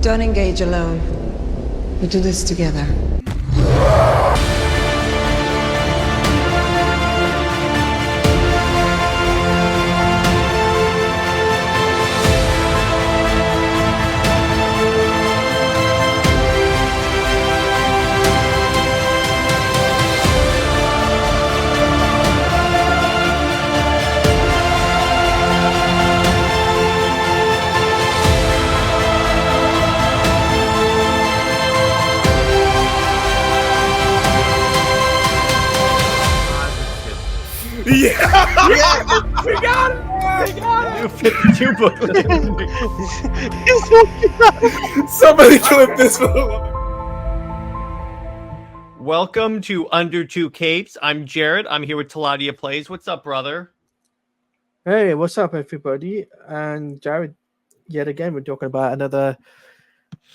Don't engage alone. We do this together. Yeah! We got it! We got it! New 52 booklet. Somebody clip this. Welcome to Under Two Capes. I'm Jared. I'm here with Teladia Plays. What's up, brother? Hey, what's up, everybody? And Jared, yet again, we're talking about another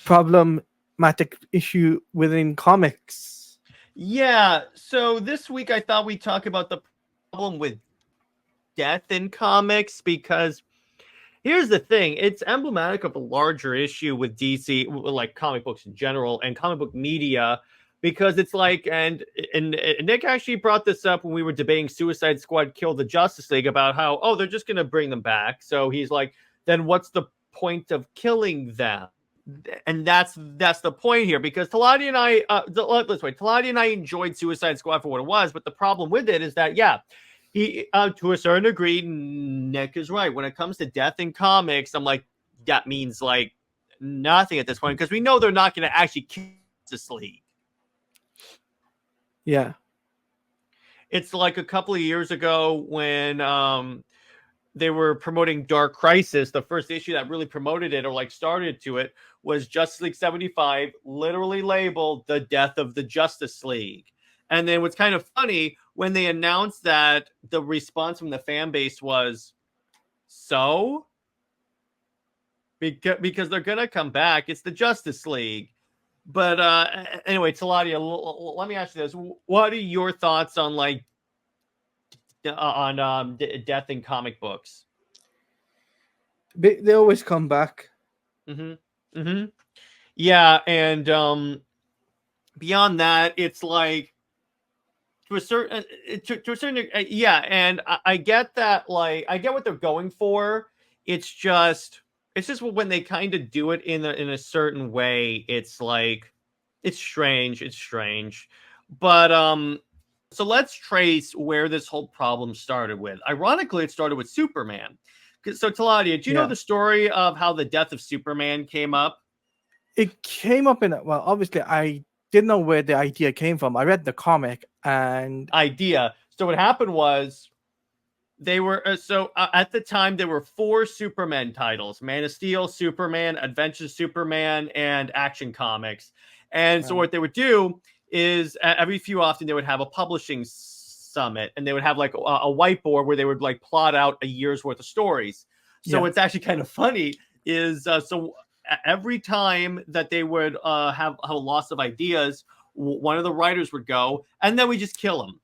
problematic issue within comics. Yeah, so this week I thought we'd talk about the problem with death in comics, because here's the thing. It's emblematic of a larger issue with DC, like comic books in general and comic book media, because it's like, and Nick actually brought this up when we were debating Suicide Squad Kill the Justice League about how, oh, they're just going to bring them back. So he's like, then what's the point of killing them? And that's the point here, because Teladia and I, Teladia and I enjoyed Suicide Squad for what it was, but the problem with it is that, yeah, he, to a certain degree, Nick is right. When it comes to death in comics, I'm like, that means like nothing at this point, because we know they're not going to actually kill Justice League. Yeah. It's like a couple of years ago when they were promoting Dark Crisis. The first issue that really promoted it or like started to it was Justice League 75, literally labeled The Death of the Justice League. And then what's kind of funny, when they announced that, the response from the fan base was, so? Because they're going to come back. It's the Justice League. But anyway, Teladia, let me ask you this. What are your thoughts on like death in comic books? They always come back. Mm-hmm. Mm-hmm. Yeah, and beyond that, it's like to a certain yeah, and I get that, like I get what they're going for. It's just when they kind of do it in a certain way, it's like it's strange. But so let's trace where this whole problem started with. Ironically, it started with Superman. So Teladia, do you know the story of how the death of Superman came up? It came up in, well, obviously I didn't know where the idea came from. I read the comic and So what happened was they were at the time there were 4 Superman titles: Man of Steel, Superman, Adventure Superman, and Action Comics. And so what they would do is every few often they would have a publishing summit, and they would have like a whiteboard where they would like plot out a year's worth of stories. So it's actually kind of funny is so every time that they would have a loss of ideas, one of the writers would go, and then we just kill them.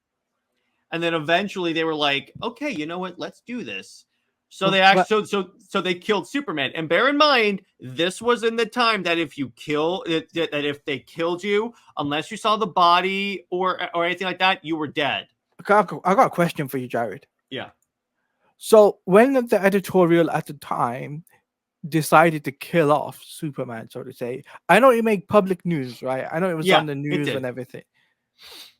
And then eventually they were like, okay, you know what? Let's do this. So they actually, so they killed Superman. And bear in mind, this was in the time that if you that if they killed you, unless you saw the body or anything like that, you were dead. I got a question for you, Jared. Yeah. So when the editorial at the time decided to kill off Superman, so to say, I know it made public news, right? I know it was on the news and everything.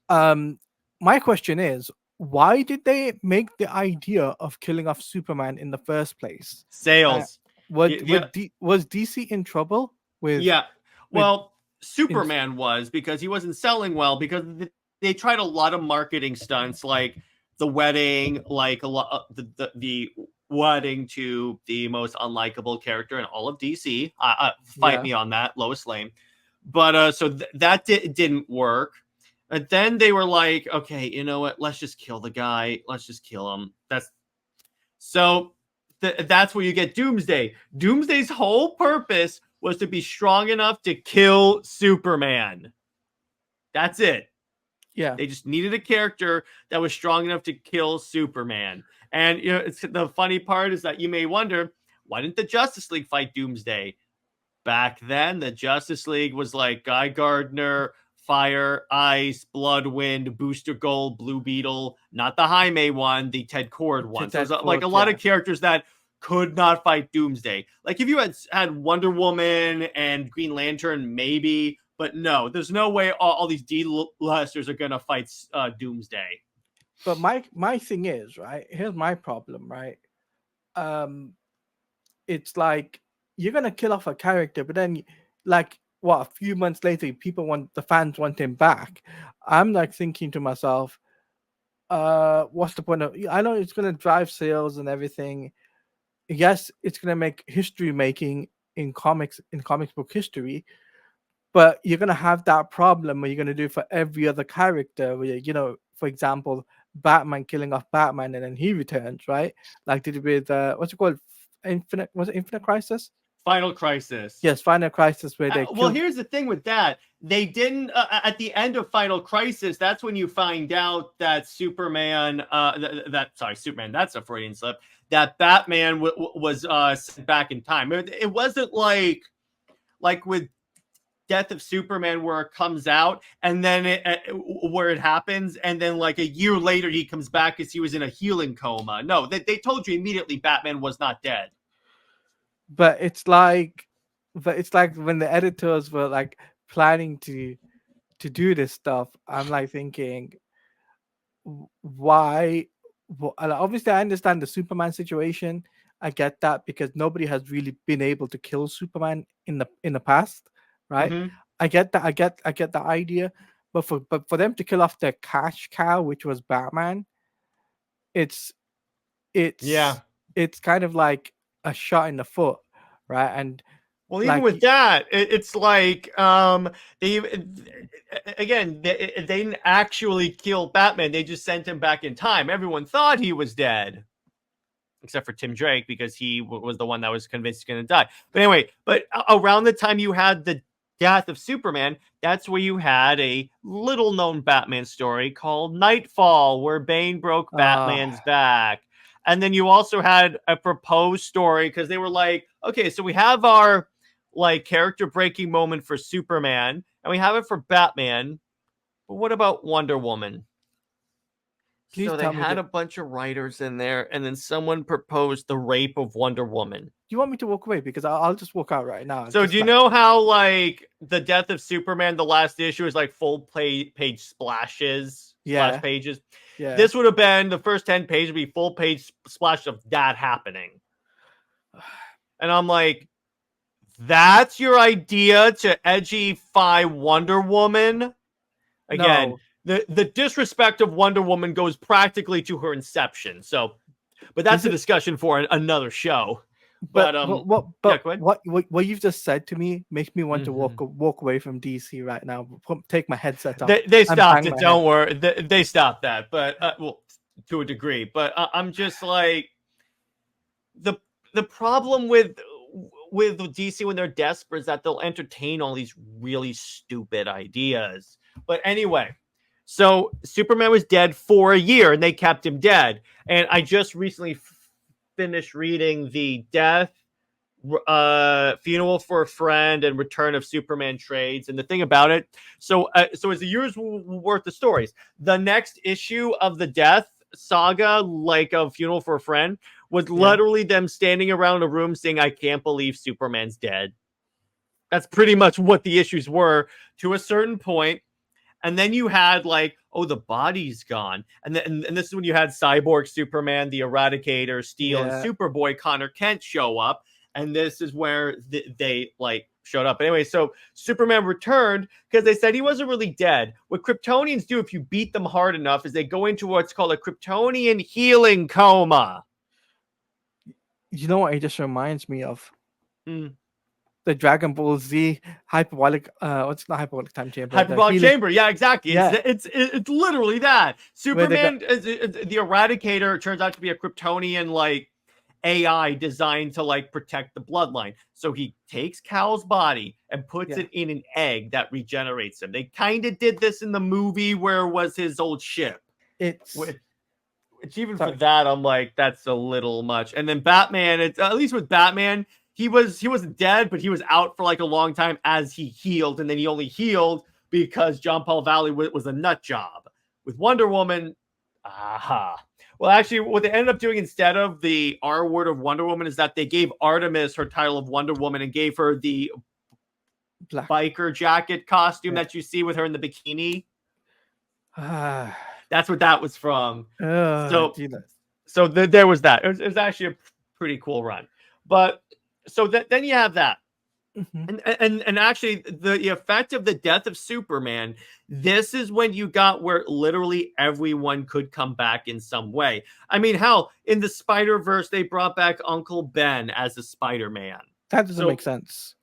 My question is, why did they make the idea of killing off Superman in the first place? Sales. Was DC in trouble with? Yeah. Well, Superman was, because he wasn't selling well, because they tried a lot of marketing stunts, like the wedding, like a lot the wedding to the most unlikable character in all of DC. Fight me on that, Lois Lane. But so that didn't work. And then they were like, okay, you know what? Let's just kill the guy. Let's just kill him. That's where you get Doomsday. Doomsday's whole purpose was to be strong enough to kill Superman. That's it. Yeah. They just needed a character that was strong enough to kill Superman. And you know, the funny part is that you may wonder, why didn't the Justice League fight Doomsday? back then, the Justice League was like Guy Gardner, Fire, Ice, Blood, Wind, Booster Gold, Blue Beetle, not the Jaime one, the Ted Kord one. So it was like a lot of characters that could not fight Doomsday. Like if you had Wonder Woman and Green Lantern, maybe, but no, there's no way all these D-listers are gonna fight Doomsday. But my thing is, right, here's my problem, right? It's like you're gonna kill off a character, but then like a few months later the fans want him back. I'm like thinking to myself, what's the point of, I know it's gonna drive sales and everything. Yes, it's gonna make history making in comic book history, but you're gonna have that problem where you're gonna do it for every other character where, for example, Batman killing off Batman and then he returns, right? Like did it with what's it called? Infinite Crisis? Final Crisis. Yes, Final Crisis where they well, here's the thing with that. They didn't at the end of Final Crisis, that's when you find out that Superman Superman, that's a Freudian slip, that Batman was sent back in time. It wasn't like with Death of Superman where it comes out and then where it happens and then like a year later he comes back because he was in a healing coma. No, they told you immediately Batman was not dead. But it's like when the editors were like planning to do this stuff, I'm like thinking, why? Obviously, I understand the Superman situation. I get that because nobody has really been able to kill Superman in the past, right? Mm-hmm. I get that. I get the idea, but for them to kill off their cash cow, which was Batman, it's kind of like a shot in the foot, right? And well, even with that, it's like they didn't actually kill Batman. They just sent him back in time. Everyone thought he was dead, except for Tim Drake because he was the one that was convinced he's going to die. But anyway, around the time you had the Death of Superman, that's where you had a little-known Batman story called Nightfall, where Bane broke Batman's back. And then you also had a proposed story because they were like, okay, so we have our like character breaking moment for Superman and we have it for Batman, but what about Wonder Woman? So they had a bunch of writers in there and then someone proposed the rape of Wonder Woman. Do you want me to walk away? Because I'll just walk out right now. So do you know how like the Death of Superman, the last issue is like full page splashes, splash pages? Yeah. This would have been the first 10 pages would be full page splash of that happening. And I'm like, that's your idea to edgify Wonder Woman? Again, the disrespect of Wonder Woman goes practically to her inception. So, but that's a discussion for another show. But what you've just said to me makes me want to walk away from DC right now. Take my headset off. They stopped it. Don't worry. They stopped that, but well, to a degree. But I'm just like the problem with DC when they're desperate is that they'll entertain all these really stupid ideas. But anyway, so Superman was dead for a year, and they kept him dead. And I just recently finished reading the Death, Funeral for a Friend, and Return of Superman trades. And the thing about it, so it's a year's worth of stories. The next issue of the Death saga, like of Funeral for a Friend, was literally them standing around a room saying, I can't believe Superman's dead. That's pretty much what the issues were to a certain point. And then you had like, oh, the body's gone. And this is when you had Cyborg Superman, the Eradicator, Steel, and Superboy Connor Kent show up. And this is where they like showed up. Anyway, so Superman returned because they said he wasn't really dead. What Kryptonians do if you beat them hard enough is they go into what's called a Kryptonian healing coma. You know what it just reminds me of? The Dragon Ball Z hyperbolic, what's not hyperbolic time chamber? Hyperbolic chamber, yeah, exactly. It's literally that. Superman, the Eradicator, turns out to be a Kryptonian like AI designed to like protect the bloodline. So he takes Cal's body and puts it in an egg that regenerates him. They kind of did this in the movie where it was his old ship. Which even for that, I'm like, that's a little much. And then Batman, it's at least with Batman, he wasn't dead, but he was out for like a long time as he healed, and then he only healed because John Paul Valley was a nut job. With Wonder Woman, well, actually, what they ended up doing instead of the R word of Wonder Woman is that they gave Artemis her title of Wonder Woman and gave her the Black. biker jacket costume that you see with her in the bikini. Ah. That's what that was from. Jesus. So there was that. It was actually a pretty cool run. But so then you have that. And actually the effect of the death of Superman, this is when you got where literally everyone could come back in some way. I mean, hell, in the Spider-Verse, they brought back Uncle Ben as a Spider-Man. That doesn't make sense.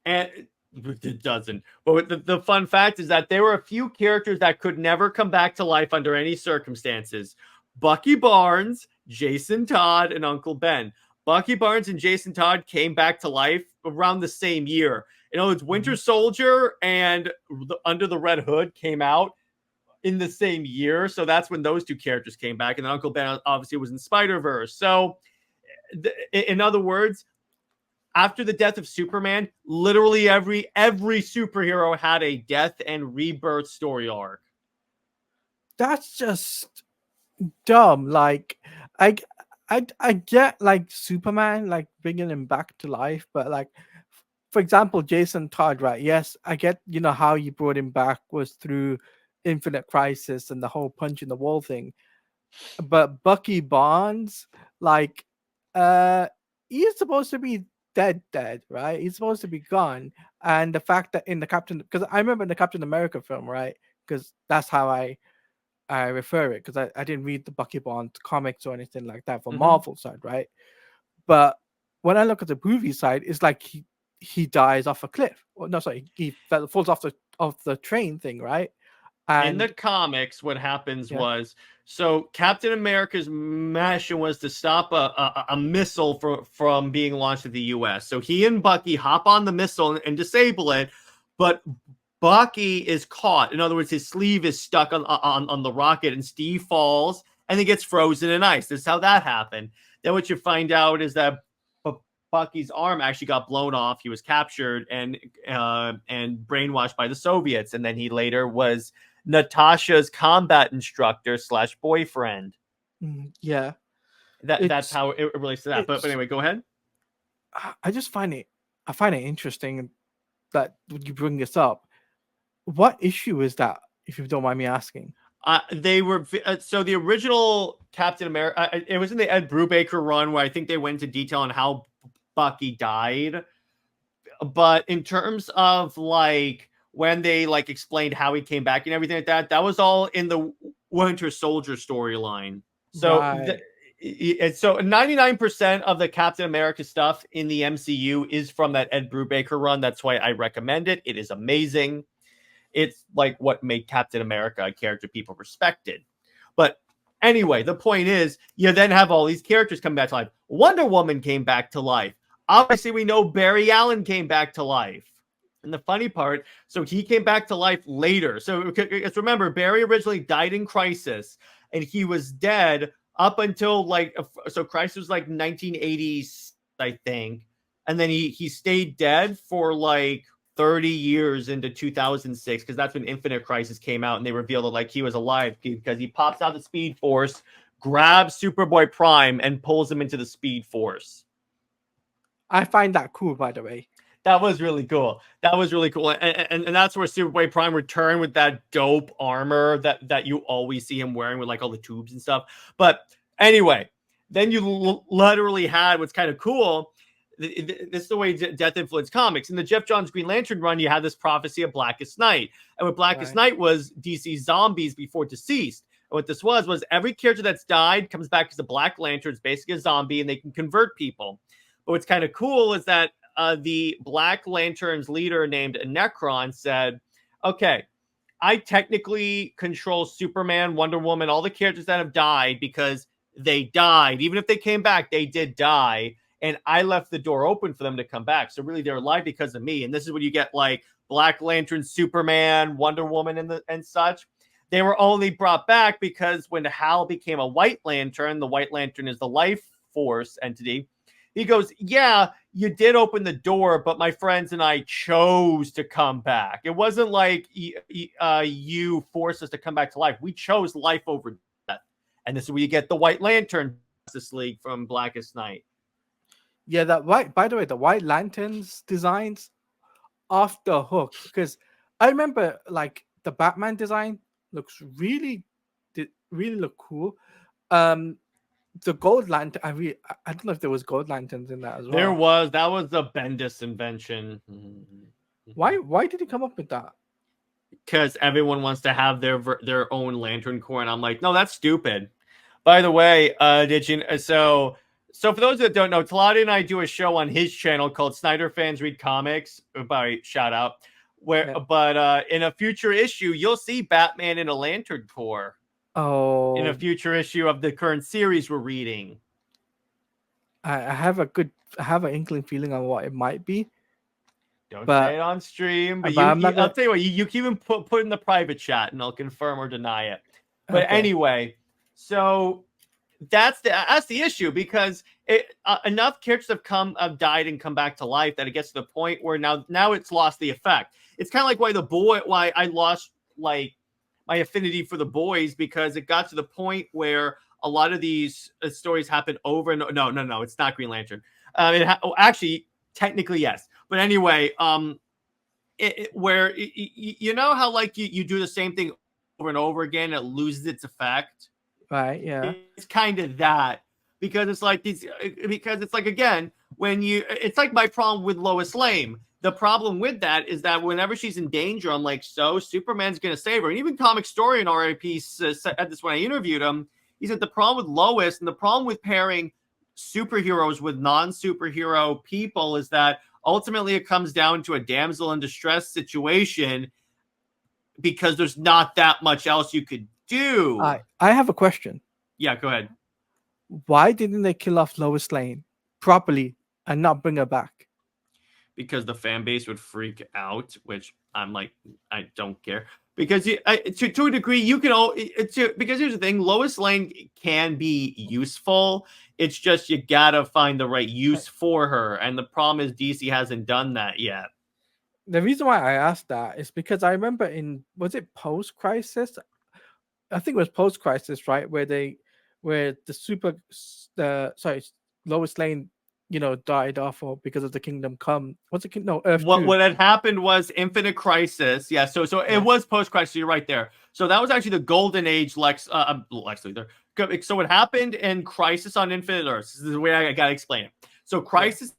And it doesn't. But the fun fact is that there were a few characters that could never come back to life under any circumstances. Bucky Barnes, Jason Todd, and Uncle Ben. Bucky Barnes and Jason Todd came back to life around the same year. You know, it's Winter Soldier and Under the Red Hood came out in the same year. So that's when those two characters came back. And then Uncle Ben obviously was in Spider-Verse. So in other words, after the death of Superman, literally every superhero had a death and rebirth story arc. That's just dumb. Like, I get like Superman, like bringing him back to life, but like, for example, Jason Todd, right? Yes, I get, you know, how you brought him back was through Infinite Crisis and the whole punch in the wall thing. But Bucky Barnes, like, he's supposed to be dead, right? He's supposed to be gone. And the fact that in the because I remember in the Captain America film, right? Because that's how I refer it, because I didn't read the Bucky Barnes comics or anything like that for Marvel side, right? But when I look at the movie side, it's like he dies off a cliff. Or, no, sorry, he falls off the train thing, right? And in the comics, what happens was, so Captain America's mission was to stop a missile from being launched at the U.S. So he and Bucky hop on the missile and disable it, but Bucky is caught. In other words, his sleeve is stuck on the rocket, and Steve falls and he gets frozen in ice. That's how that happened. Then what you find out is that Bucky's arm actually got blown off. He was captured and brainwashed by the Soviets, and then he later was Natasha's combat instructor / boyfriend. Yeah, that's how it relates to that. But anyway, go ahead. I find it interesting that you bring this up. What issue is that, if you don't mind me asking? They were so the original Captain America. It was in the Ed Brubaker run where I think they went into detail on how Bucky died. But in terms of like when they like explained how he came back and everything like that, that was all in the Winter Soldier storyline. So so 99% of the Captain America stuff in the MCU is from that Ed Brubaker run. That's why I recommend it. It is amazing. It's like what made Captain America a character people respected. But anyway, the point is, you then have all these characters come back to life. Wonder Woman came back to life. Obviously, we know Barry Allen came back to life. And the funny part, so he came back to life later. So let's remember, Barry originally died in Crisis, and he was dead up until like, so Crisis was like 1980s, I think. And then he stayed dead for like 30 years into 2006, because that's when Infinite Crisis came out, and they revealed that like he was alive because he pops out the Speed Force, grabs Superboy Prime, and pulls him into the Speed Force. I find that cool, by the way. That was really cool. And that's where Superboy Prime returned with that dope armor that you always see him wearing with like all the tubes and stuff. But anyway, then you literally had what's kind of cool. This is the way death influenced comics. In the Jeff Johns Green Lantern run, you had this prophecy of Blackest Night. And what Blackest Night was DC zombies before deceased. And what this was every character that's died comes back as a Black Lantern. It's basically a zombie, and they can convert people. But what's kind of cool is that the Black Lantern's leader named Necron said, okay, I technically control Superman, Wonder Woman, all the characters that have died because they died. Even if they came back, they did die. And I left the door open for them to come back. So really, they're alive because of me. And this is when you get like Black Lantern, Superman, Wonder Woman, and such. They were only brought back because when Hal became a White Lantern, the White Lantern is the life force entity. He goes, yeah, you did open the door, but my friends and I chose to come back. It wasn't like you forced us to come back to life. We chose life over death. And this is where you get the White Lantern Justice League from Blackest Night. Yeah, by the way, the White Lanterns designs off the hook, because I remember like the Batman design looks really look cool. The Gold Lantern, I don't know if there was Gold Lanterns in that as well. That was the Bendis invention. Why did he come up with that? Because everyone wants to have their own Lantern Corps, and I'm like, no, that's stupid. By the way, did you so for those that don't know, Teladia and I do a show on his channel called Snyder Fans Read Comics. By shout out, but in a future issue, you'll see Batman in a Lantern Corps. Oh, in a future issue of the current series we're reading. I have an inkling feeling on what it might be. Don't say it on stream, but I'll tell you what, you can even put in the private chat and I'll confirm or deny it. But anyway, so that's the issue, because enough characters have died and come back to life that it gets to the point where now it's lost the effect. It's kind of like why I lost like my affinity for the boys, because it got to the point where a lot of these stories happen over and no, it's not Green Lantern. Actually, technically yes, but anyway, where you know how like you do the same thing over and over again, it loses its effect. Right. Yeah. It's kind of that, because it's like again, it's like my problem with Lois Lane. The problem with that is that whenever she's in danger, I'm like, so Superman's going to save her. And even Comic Story RIP said this when I interviewed him. He said the problem with Lois and the problem with pairing superheroes with non-superhero people is that ultimately it comes down to a damsel in distress situation, because there's not that much else you could do. I have a question. Yeah, go ahead. Why didn't they kill off Lois Lane properly and not bring her back? Because the fan base would freak out, which I'm like, I don't care. Because to a degree, you can because here's the thing, Lois Lane can be useful. It's just you gotta find the right use for her, and the problem is DC hasn't done that yet. The reason why I asked that is because I remember was it post-crisis? I think it was post-crisis, right? Where Lois Lane, died off because of the Kingdom Come. What's it? No, Earth. What had happened was Infinite Crisis. Yeah, so it was post-crisis. You're right there. So that was actually the Golden Age Lex Luthor. So what happened in Crisis on Infinite Earths? This is the way I gotta explain it. So Crisis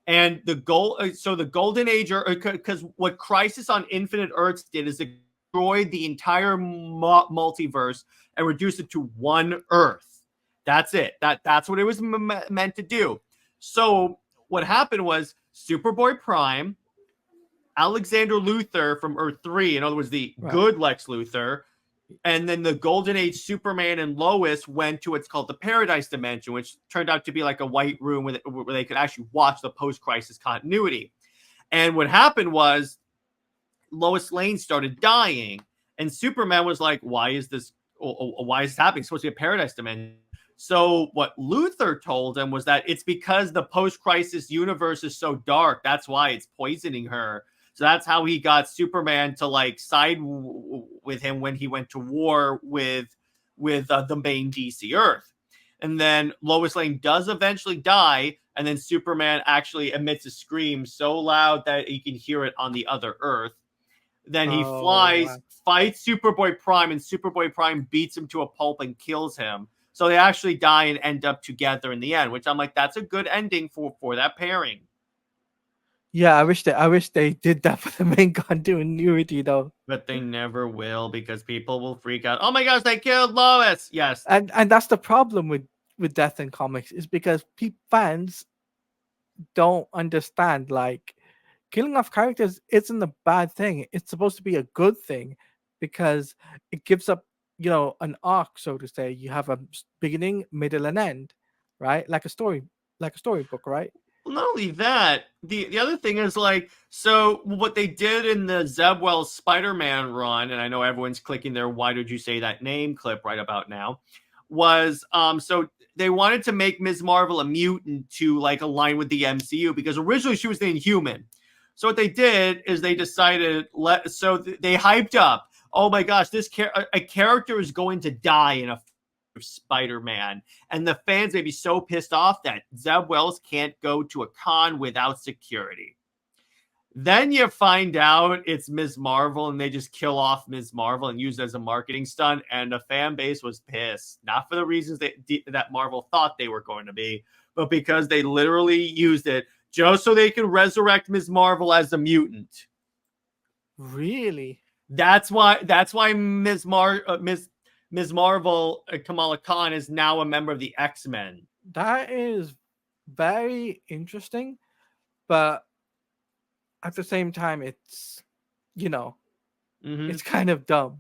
and the Golden Age, because what Crisis on Infinite Earths did is it destroyed the entire multiverse and reduced it to one Earth. That's it. That's what it was meant to do. So what happened was Superboy Prime, Alexander Luthor from Earth 3, in other words, the good Lex Luthor, and then the Golden Age Superman and Lois went to what's called the Paradise Dimension, which turned out to be like a white room where they could actually watch the post-crisis continuity. And what happened was Lois Lane started dying, and Superman was like, why is this happening? It's supposed to be a Paradise Dimension. So what Luthor told him was that it's because the post-crisis universe is so dark. That's why it's poisoning her. So that's how he got Superman to like side with him when he went to war with the main DC Earth. And then Lois Lane does eventually die, and then Superman actually emits a scream so loud that you can hear it on the other Earth. Then he flies, fights Superboy Prime, and Superboy Prime beats him to a pulp and kills him. So they actually die and end up together in the end, which I'm like, that's a good ending for that pairing. Yeah, I wish they did that for the main continuity though. But they never will, because people will freak out. Oh my gosh, they killed Lois! Yes. And that's the problem with death in comics, is because fans don't understand, like, killing off characters isn't a bad thing. It's supposed to be a good thing, because it gives up, an arc, so to say. You have a beginning, middle, and end, right? Like a storybook, right? Well, not only that, the other thing is like, so what they did in the Zeb Wells Spider-Man run, and I know everyone's clicking their "Why did you say that name?" clip right about now, was so they wanted to make Ms. Marvel a mutant to like align with the MCU because originally she was the Inhuman. So what they did is they decided they hyped up, oh my gosh, a character is going to die in a Spider-Man, and the fans may be so pissed off that Zeb Wells can't go to a con without security. Then you find out it's Ms. Marvel, and they just kill off Ms. Marvel and use it as a marketing stunt, and the fan base was pissed. Not for the reasons that Marvel thought they were going to be, but because they literally used it just so they can resurrect Ms. Marvel as a mutant. Really? That's why Ms. Marvel, Kamala Khan, is now a member of the X-Men. That is very interesting, but at the same time, it's, it's kind of dumb.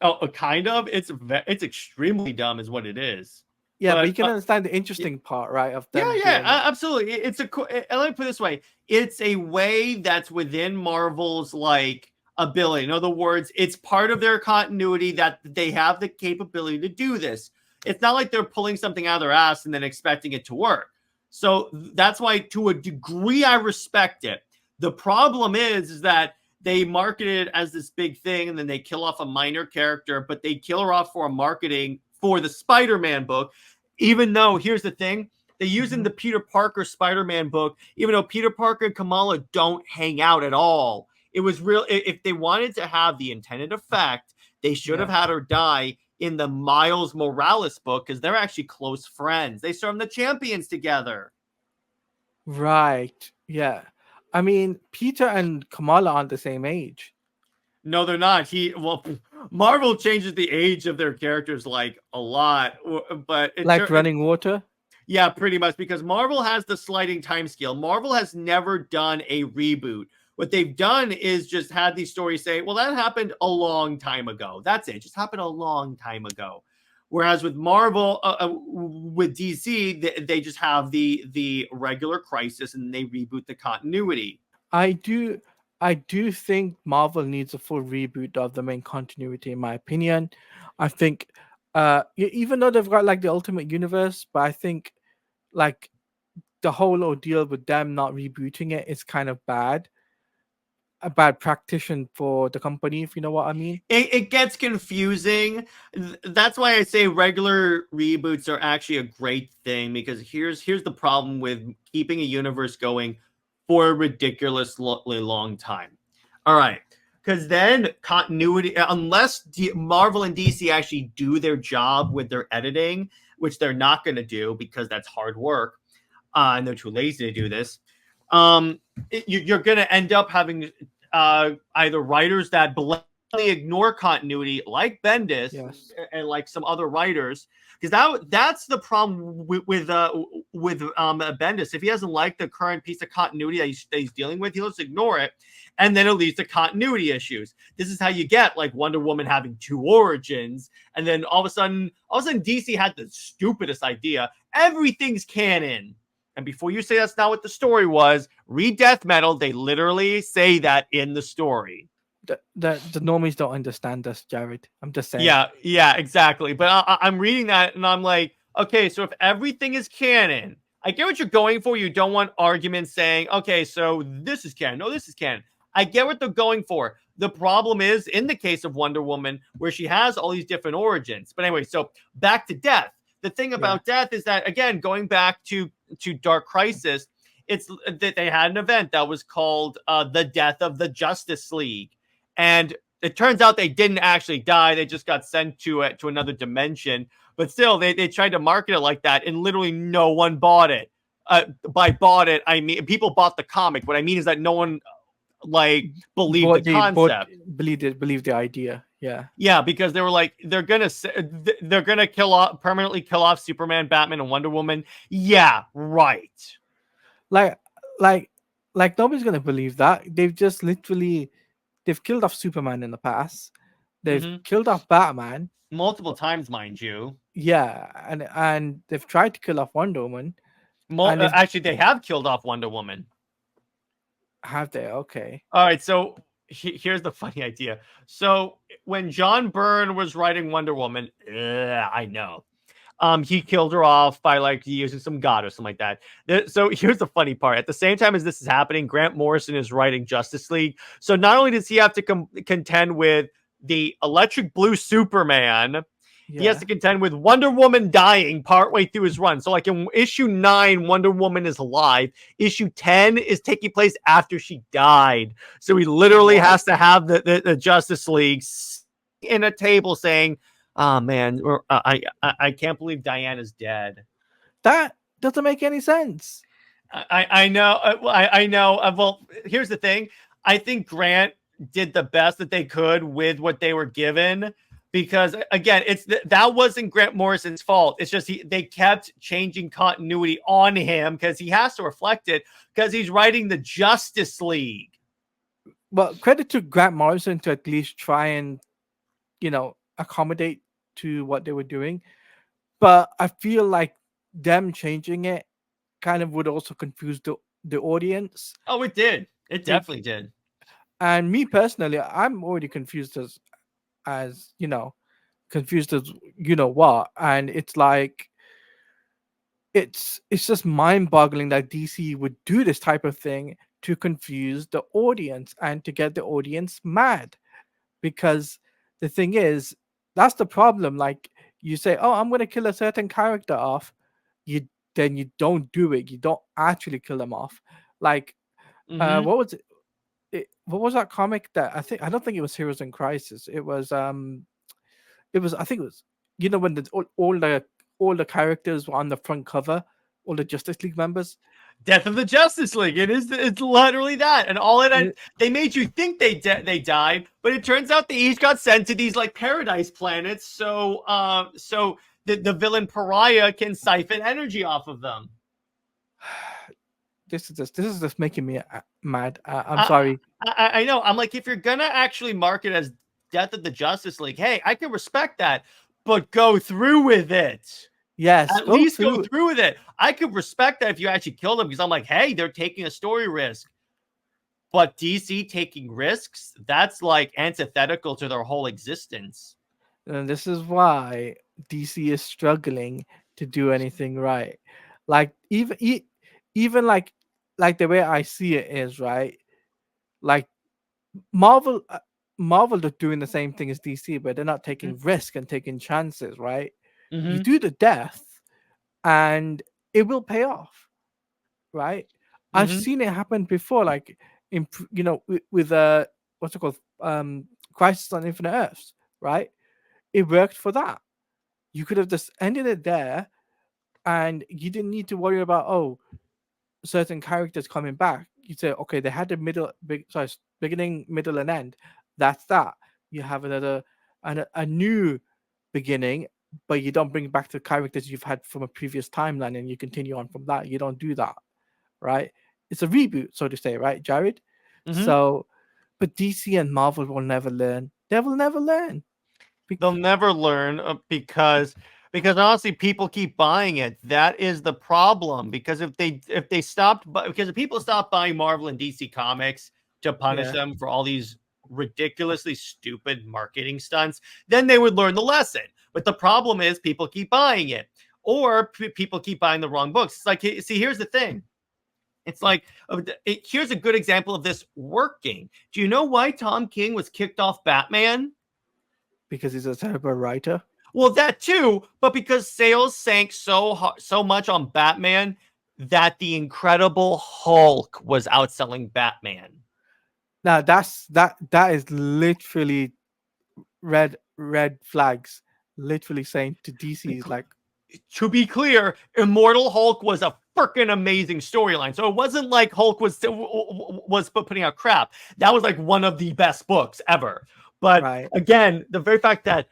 Oh, kind of? It's extremely dumb is what it is. Yeah, but you can understand the interesting part, right? Of them absolutely. Let me put it this way. It's a way that's within Marvel's, like, ability. In other words, it's part of their continuity that they have the capability to do this. It's not like they're pulling something out of their ass and then expecting it to work. So that's why, to a degree, I respect it. The problem is that they market it as this big thing, and then they kill off a minor character, but they kill her off for marketing for the Spider-Man book. Even though, here's the thing, they use in the Peter Parker Spider-Man book, even though Peter Parker and Kamala don't hang out at all. It was real. If they wanted to have the intended effect, they should have had her die in the Miles Morales book, because they're actually close friends. They serve the Champions together. Right. Yeah. I mean, Peter and Kamala aren't the same age. No, they're not. Marvel changes the age of their characters like a lot, but like running water. Yeah, pretty much, because Marvel has the sliding time scale. Marvel has never done a reboot. What they've done is just had these stories say, well, that happened a long time ago. That's it. It just happened a long time ago. Whereas with Marvel, with DC, they just have the regular crisis and they reboot the continuity. I do think Marvel needs a full reboot of the main continuity, in my opinion. I think, even though they've got like the Ultimate Universe, but I think like the whole ordeal with them not rebooting it is kind of bad. A bad practitioner for the company, if you know what I mean. It gets confusing. That's why I say regular reboots are actually a great thing, because here's the problem with keeping a universe going for a ridiculously long time. All right, because then continuity, unless Marvel and DC actually do their job with their editing, which they're not going to do because that's hard work, and they're too lazy to do this. You're going to end up having either writers that blatantly ignore continuity, like Bendis, and like some other writers, because that's the problem with Bendis. If he doesn't like the current piece of continuity that he's dealing with, he'll just ignore it, and then it leads to continuity issues. This is how you get like Wonder Woman having two origins, and then all of a sudden DC had the stupidest idea: everything's canon. And before you say that's not what the story was, read Death Metal. They literally say that in the story. The normies don't understand us, Jared. I'm just saying. Yeah, exactly. But I'm reading that and I'm like, okay, so if everything is canon, I get what you're going for. You don't want arguments saying, okay, so this is canon. No, this is canon. I get what they're going for. The problem is in the case of Wonder Woman, where she has all these different origins. But anyway, so back to Death. The thing about Death is that, again, going back to Dark Crisis, it's that they had an event that was called the Death of the Justice League. And it turns out they didn't actually die. They just got sent to another dimension. But still, they tried to market it like that, and literally no one bought it. By bought it, I mean people bought the comic. What I mean is that no one believed the concept. Believed the idea. Yeah, because they were like, they're gonna permanently kill off Superman, Batman, and Wonder Woman. Yeah, right. Like nobody's gonna believe that. They've just literally killed off Superman in the past. They've killed off Batman multiple times, mind you. Yeah, and they've tried to kill off Wonder Woman. Actually, they have killed off Wonder Woman. Have they? Okay. All right, so here's the funny idea. So when John Byrne was writing Wonder Woman, I know. He killed her off by like using some god or something like that. So here's the funny part. At the same time as this is happening, Grant Morrison is writing Justice League. So not only does he have to contend with the Electric Blue Superman, he has to contend with Wonder Woman dying partway through his run. So like in issue 9, Wonder Woman is alive. Issue 10 is taking place after she died. So he literally has to have the Justice League in a table saying, "Oh man, I can't believe Diana's dead." That doesn't make any sense. I know. I know. Well, here's the thing. I think Grant did the best that they could with what they were given, because again, that wasn't Grant Morrison's fault. It's just they kept changing continuity on him because he has to reflect it because he's writing the Justice League. Well, credit to Grant Morrison to at least try and, accommodate to what they were doing. But I feel like them changing it kind of would also confuse the audience. Oh, it did. It definitely did. And me personally, I'm already confused as confused as what. And it's like, it's just mind-boggling that DC would do this type of thing to confuse the audience and to get the audience mad. Because the thing is, that's the problem. Like, you say, "Oh, I'm going to kill a certain character off," then you don't do it. You don't actually kill them off. Like, what was it? What was that comic that I don't think it was Heroes in Crisis. It was I think it was when all the characters were on the front cover, all the Justice League members. Death of the Justice League. It's literally that, and all it they made you think they died, but it turns out they each got sent to these like paradise planets, so the villain Pariah can siphon energy off of them. This is just making me mad. I'm sorry. I know. I'm like, if you're gonna actually mark it as Death of the Justice League, hey, I can respect that, but go through with it. Yes, at least go through with it. I could respect that if you actually kill them, because I'm like, hey, they're taking a story risk. But DC taking risks, that's like antithetical to their whole existence. And this is why DC is struggling to do anything right. Like even like the way I see it is, right? Like Marvel are doing the same thing as DC, but they're not taking risk and taking chances, right? You do the death and it will pay off, right? I've seen it happen before, like with what's it called, Crisis on Infinite Earths, right? It worked for that. You could have just ended it there, and you didn't need to worry about certain characters coming back. You say, okay, they had the beginning, middle, and end. That's that. You have a new beginning, but you don't bring back the characters you've had from a previous timeline and you continue on from that. You don't do that, right? It's a reboot, so to say, right, Jared? So, but DC and Marvel will never learn. They will never learn. They'll never learn because honestly, people keep buying it. That is the problem. Because if people stop buying Marvel and DC comics to punish them for all these ridiculously stupid marketing stunts, then they would learn the lesson. But the problem is people keep buying it, or people keep buying the wrong books. It's like, see, here's the thing. It's like, here's a good example of this working. Do you know why Tom King was kicked off Batman? Because he's a terrible writer. Well, that too, but because sales sank so much on Batman that the Incredible Hulk was outselling Batman. Now that is literally red flags, literally saying to DC, like, to be clear, Immortal Hulk was a freaking amazing storyline. So it wasn't like Hulk was putting out crap. That was like one of the best books ever. But again, the very fact that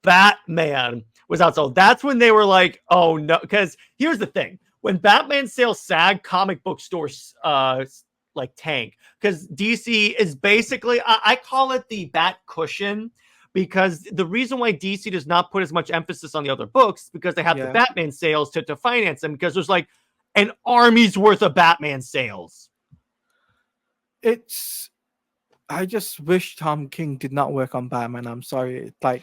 Batman was outsold, that's when they were like, oh no. Because here's the thing. When Batman sales sag, comic book stores like tank. Because DC is basically, I call it the Bat cushion. Because the reason why DC does not put as much emphasis on the other books, because they have the Batman sales to finance them, because there's like an army's worth of Batman sales. It's I just wish Tom King did not work on Batman. I'm sorry. Like,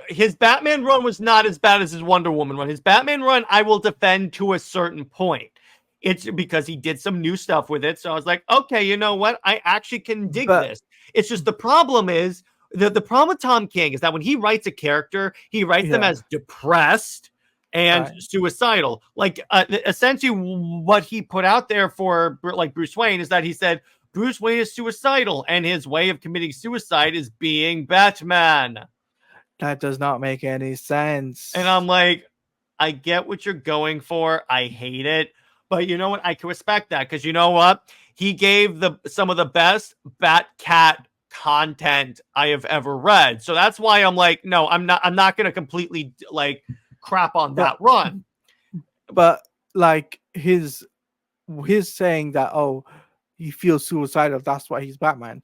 his Batman run was not as bad as his Wonder Woman run. His Batman run, I will defend to a certain point. It's because he did some new stuff with it. So I was like, okay, you know what? I actually can dig this. It's just the problem is the problem with Tom King is that when he writes a character, he writes them as depressed and suicidal. Like essentially what he put out there for like Bruce Wayne is that he said Bruce Wayne is suicidal and his way of committing suicide is being Batman. That does not make any sense. And I'm like, I get what you're going for. I hate it. But you know what? I can respect that because you know what? He gave some of the best Batcat content I have ever read. So that's why I'm like, no, I'm not going to completely like crap on that run. But like his saying that, oh, he feels suicidal, that's why he's Batman.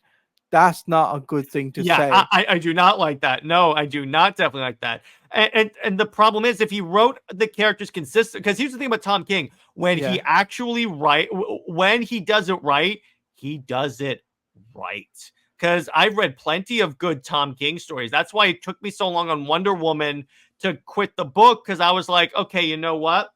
That's not a good thing to say. I do not like that. No, I do not definitely like that. And the problem is if he wrote the characters consistent, because here's the thing about Tom King, when he actually when he does it right, he does it right. Because I've read plenty of good Tom King stories. That's why it took me so long on Wonder Woman to quit the book, because I was like, okay, you know what?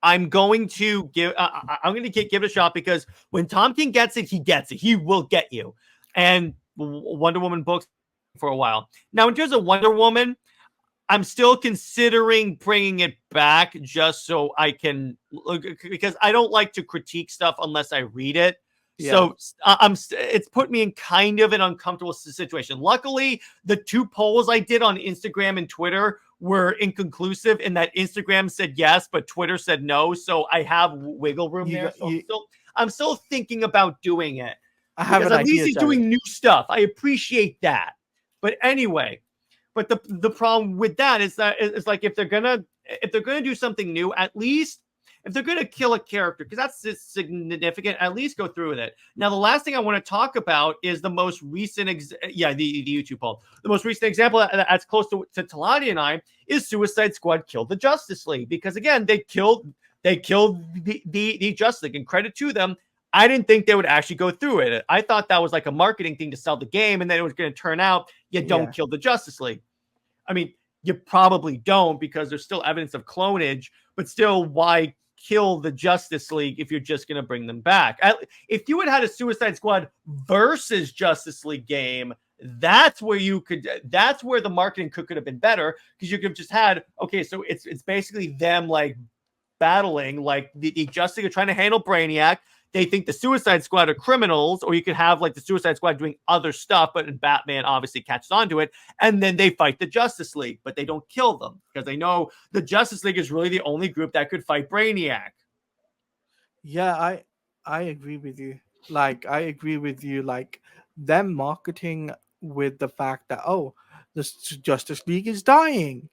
I'm going to give it a shot, because when Tom King gets it, he gets it. He will get you. And Wonder Woman books for a while. Now, in terms of Wonder Woman, I'm still considering bringing it back just so I can, because I don't like to critique stuff unless I read it. Yeah. So it's put me in kind of an uncomfortable situation. Luckily, the 2 polls I did on Instagram and Twitter were inconclusive in that Instagram said yes, but Twitter said no. So I have wiggle room there. So I'm still thinking about doing it. Because at least he's doing new stuff. I appreciate that. But anyway, but the problem with that is that it's like if they're gonna do something new, at least if they're gonna kill a character, because that's significant, at least go through with it. Now, the last thing I want to talk about is the most recent the YouTube poll. The most recent example that's close to Teladia and I is Suicide Squad killed the Justice League, because again they killed the Justice League, and credit to them. I didn't think they would actually go through it. I thought that was like a marketing thing to sell the game, and then it was going to turn out you don't kill the Justice League. I mean, you probably don't, because there's still evidence of clonage, but still, why kill the Justice League if you're just going to bring them back? If you had a Suicide Squad versus Justice League game, that's where the marketing could have been better, because you could have just had, okay, so it's basically them like battling, like the Justice League are trying to handle Brainiac. They think the Suicide Squad are criminals, or you could have like the Suicide Squad doing other stuff, but Batman obviously catches on to it, and then they fight the Justice League, but they don't kill them because they know the Justice League is really the only group that could fight Brainiac. Yeah, I agree with you. Like, like them marketing with the fact that, oh, the Justice League is dying,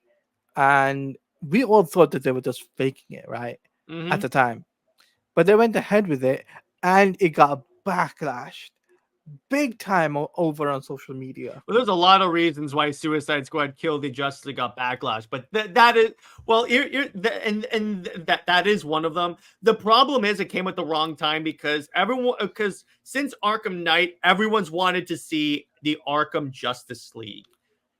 and we all thought that they were just faking it, right? Mm-hmm. At the time. But they went ahead with it, and it got backlash big time over on social media. Well, there's a lot of reasons why Suicide Squad killed the Justice League got backlash, but that is, well, that is one of them. The problem is it came at the wrong time, because since Arkham Knight, everyone's wanted to see the Arkham Justice League,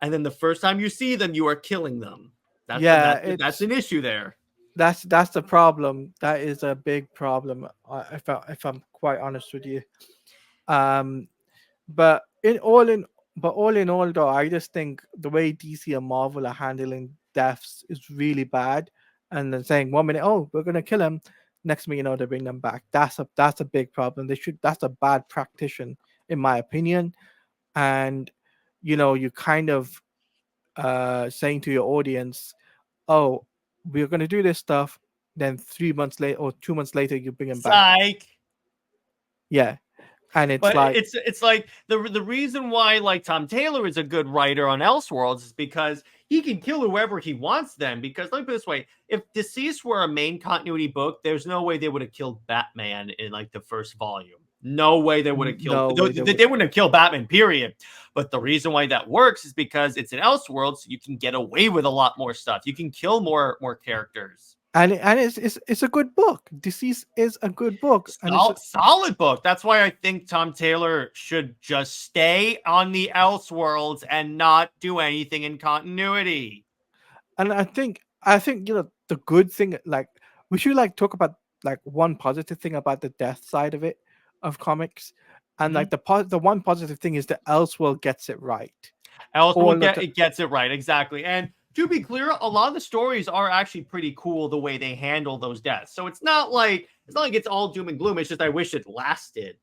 and then the first time you see them, you are killing them. That's an issue there. That's the problem. That is a big problem, if I'm quite honest with you. But all in all, though, I just think the way DC and Marvel are handling deaths is really bad. And then saying 1 minute, oh, we're gonna kill him, next minute, you know, they bring them back. That's a big problem. That's a bad practice, in my opinion. And you know, you kind of saying to your audience, oh, we're going to do this stuff, then 3 months later or 2 months later you bring him back. Psych. Yeah. And it's like the reason why like Tom Taylor is a good writer on Elseworlds is because he can kill whoever he wants them. Because let me put it this way, if Deceased were a main continuity book, there's no way they would have killed Batman in like the first volume. No way they would have killed. They wouldn't have killed Batman, period. But the reason why that works is because it's an Elseworlds, so you can get away with a lot more stuff. You can kill more characters. and it's a good book. Deceased is a good book, and it's Solid book. That's why I think Tom Taylor should just stay on the Elseworlds and not do anything in continuity. and I think the good thing, like, we should like talk about like one positive thing about the death side of it, of comics, and like the one positive thing is that Elseworld gets it right. Elseworld gets it right, exactly. And to be clear, a lot of the stories are actually pretty cool the way they handle those deaths. So it's not like it's all doom and gloom. It's just I wish it lasted.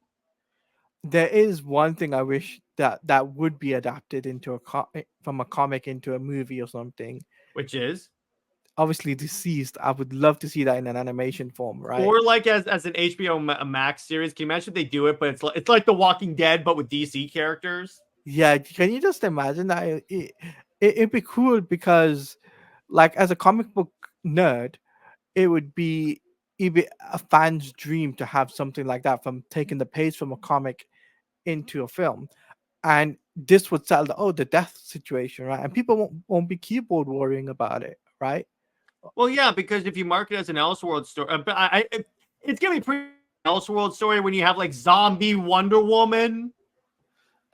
There is one thing I wish that would be adapted into from a comic into a movie or something. Which is obviously Deceased. I would love to see that in an animation form, right? Or like as an HBO Max series. Can you imagine if they do it, but it's like The Walking Dead, but with DC characters? Yeah, can you just imagine that? It'd be cool because, like, as a comic book nerd, it'd be a fan's dream to have something like that, from taking the page from a comic into a film. And this would sell the death situation, right? And people won't be keyboard worrying about it, right? Well, yeah, because if you market it as an Elseworld story, but it's gonna be pretty Elseworld story when you have like zombie Wonder Woman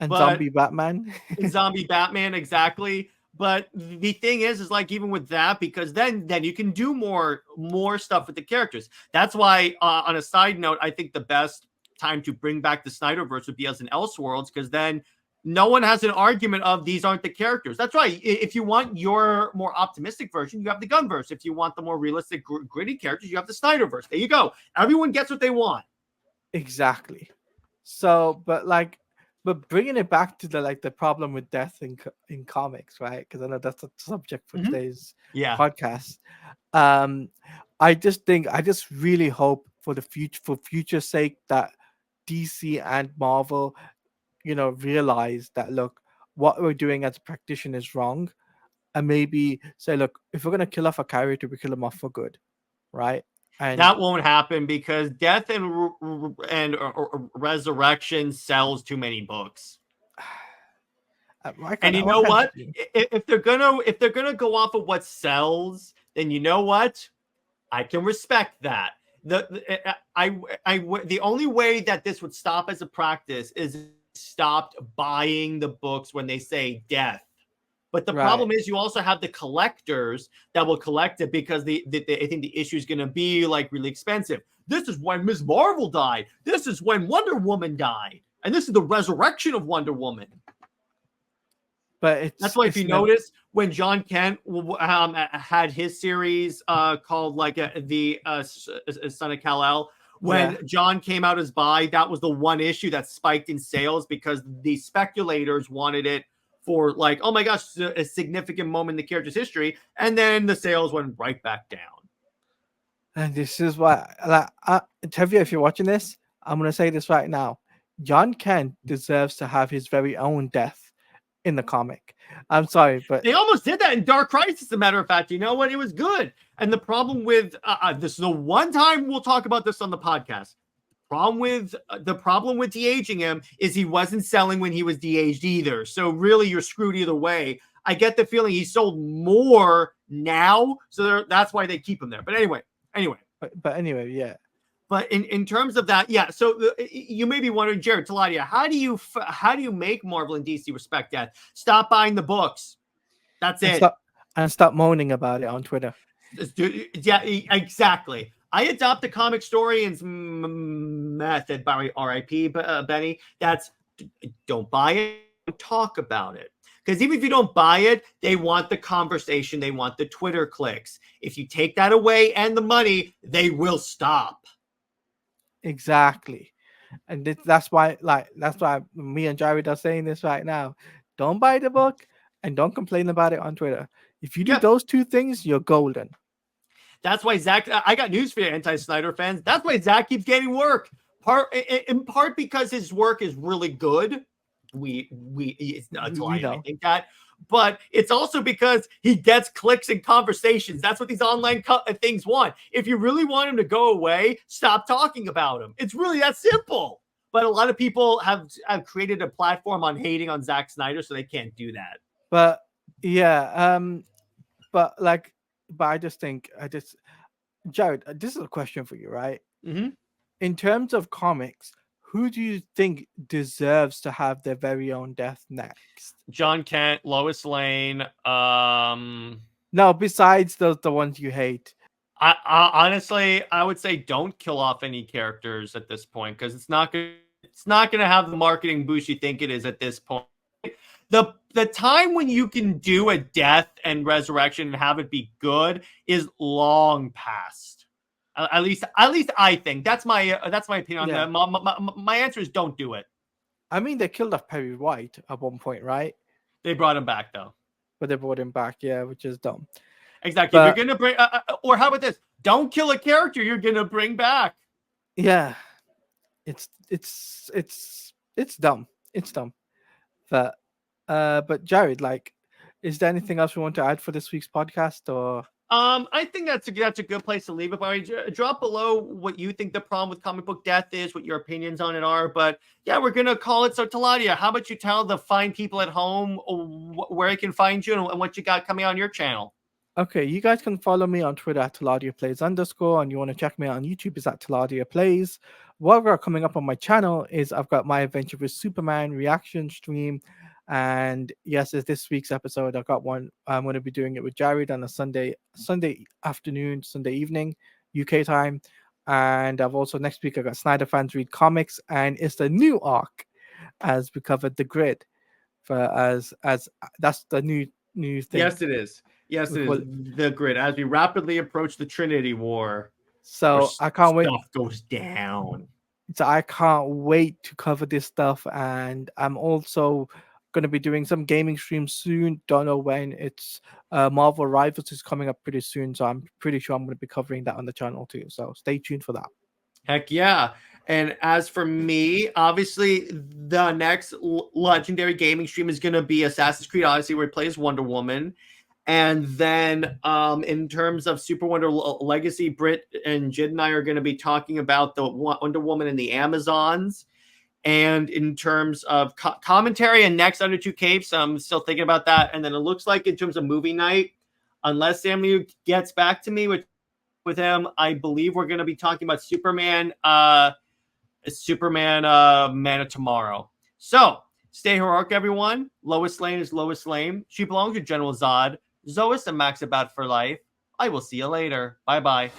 and zombie Batman. And zombie Batman, exactly. But the thing is like even with that, because then you can do more stuff with the characters. That's why, on a side note, I think the best time to bring back the Snyderverse would be as an Elseworlds, because then no one has an argument of these aren't the characters. That's right. If you want your more optimistic version, you have the Gunverse. If you want the more realistic, gritty characters, you have the Snyderverse. There you go. Everyone gets what they want. Exactly. So, but bringing it back to the problem with death in comics, right? Because I know that's a subject for today's podcast. I just really hope for future sake that DC and Marvel, realize that, look, what we're doing as a practitioner is wrong, and maybe say, look, if we're gonna kill off a character, we kill them off for good, right? And that won't happen because death and resurrection sells too many books. And you know what? If they're gonna go off of what sells, then you know what? I can respect that. The only way that this would stop as a practice is stopped buying the books when they say death. But the problem is you also have the collectors that will collect it because I think the issue is going to be like really expensive. This is when Ms. Marvel died. This is when Wonder Woman died. And this is the resurrection of Wonder Woman. But that's why if you notice, when John Kent had his series called like the Son of Kal-El, when John came out as bi, that was the one issue that spiked in sales because the speculators wanted it for like, oh my gosh, a significant moment in the character's history, and then the sales went right back down. And this is why, Tevye, if you're watching this, I'm gonna say this right now: John Kent deserves to have his very own death in the comic. I'm sorry, but they almost did that in Dark Crisis. As a matter of fact, you know what? It was good. And the problem with this is the one time we'll talk about this on the podcast. The problem with de-aging him is he wasn't selling when he was de-aged either. So really, you're screwed either way. I get the feeling he sold more now, so that's why they keep him there. But anyway. But anyway, yeah. But in terms of that, yeah. So you may be wondering, Jared, Teladia, how do you make Marvel and DC respect that? Stop buying the books. That's it. Stop moaning about it on Twitter. Yeah, exactly. I adopt the comic historian's method by R.I.P. Benny. That's don't buy it, talk about it. Because even if you don't buy it, they want the conversation. They want the Twitter clicks. If you take that away and the money, they will stop. Exactly. And that's why me and Jared are saying this right now. Don't buy the book and don't complain about it on Twitter. If you do those two things, you're golden. That's why Zach, I got news for you, anti-Snyder fans. That's why Zach keeps getting work. In part because his work is really good. It's not I think that. But it's also because he gets clicks and conversations. That's what these online things want. If you really want him to go away, stop talking about him. It's really that simple. But a lot of people have created a platform on hating on Zack Snyder, so they can't do that. But yeah, but I just think Jared, this is a question for you, right? Mm-hmm. In terms of comics, who do you think deserves to have their very own death next? John Kent, Lois Lane. No, besides the ones you hate. I honestly, I would say don't kill off any characters at this point because it's not gonna have the marketing boost you think it is at this point. The time when you can do a death and resurrection and have it be good is long past. At least I think that's my opinion on that. My answer is don't do it. I mean, they killed off Perry White at one point, right? They brought him back though. But they brought him back, yeah, which is dumb. Exactly. But, if you're gonna bring, or how about this? Don't kill a character you're gonna bring back. Yeah, it's dumb. It's dumb. But Jared, like, is there anything else we want to add for this week's podcast, or? I think that's a good place to leave it. But drop below what you think the problem with comic book death is, what your opinions on it are. But yeah, we're gonna call it. So Teladia, how about you tell the fine people at home where they can find you and what you got coming on your channel? Okay, you guys can follow me on Twitter at @TeladiaPlays_, and you want to check me out on YouTube is at Teladia Plays. What I've got coming up on my channel is I've got my Adventure with Superman reaction stream. And yes, it's this week's episode. I've got one. I'm going to be doing it with Jared on a Sunday afternoon, Sunday evening, UK time. And I've also next week I got Snyder Fans Read Comics, and it's the new arc as we covered the Grid. As that's the new thing. Yes, it is. Yes, it is. The Grid. As we rapidly approach the Trinity War. So I can't wait. Stuff goes down. So I can't wait to cover this stuff, and I'm also going to be doing some gaming streams soon. Don't know when. It's Marvel Rivals is coming up pretty soon, so I'm pretty sure I'm going to be covering that on the channel too. So stay tuned for that. Heck yeah. And as for me, obviously the next legendary gaming stream is going to be Assassin's Creed Odyssey, where he plays Wonder Woman. And then in terms of Super Wonder Legacy, Britt and Jid and I are going to be talking about the Wonder Woman and the Amazons. And in terms of commentary and next Under Two Capes, I'm still thinking about that. And then it looks like in terms of movie night, unless Sam Liu gets back to me with him, I believe we're going to be talking about Superman, Man of Tomorrow. So stay heroic, everyone. Lois Lane is Lois Lane. She belongs to General Zod. Zois and Max about for life. I will see you later. Bye-bye.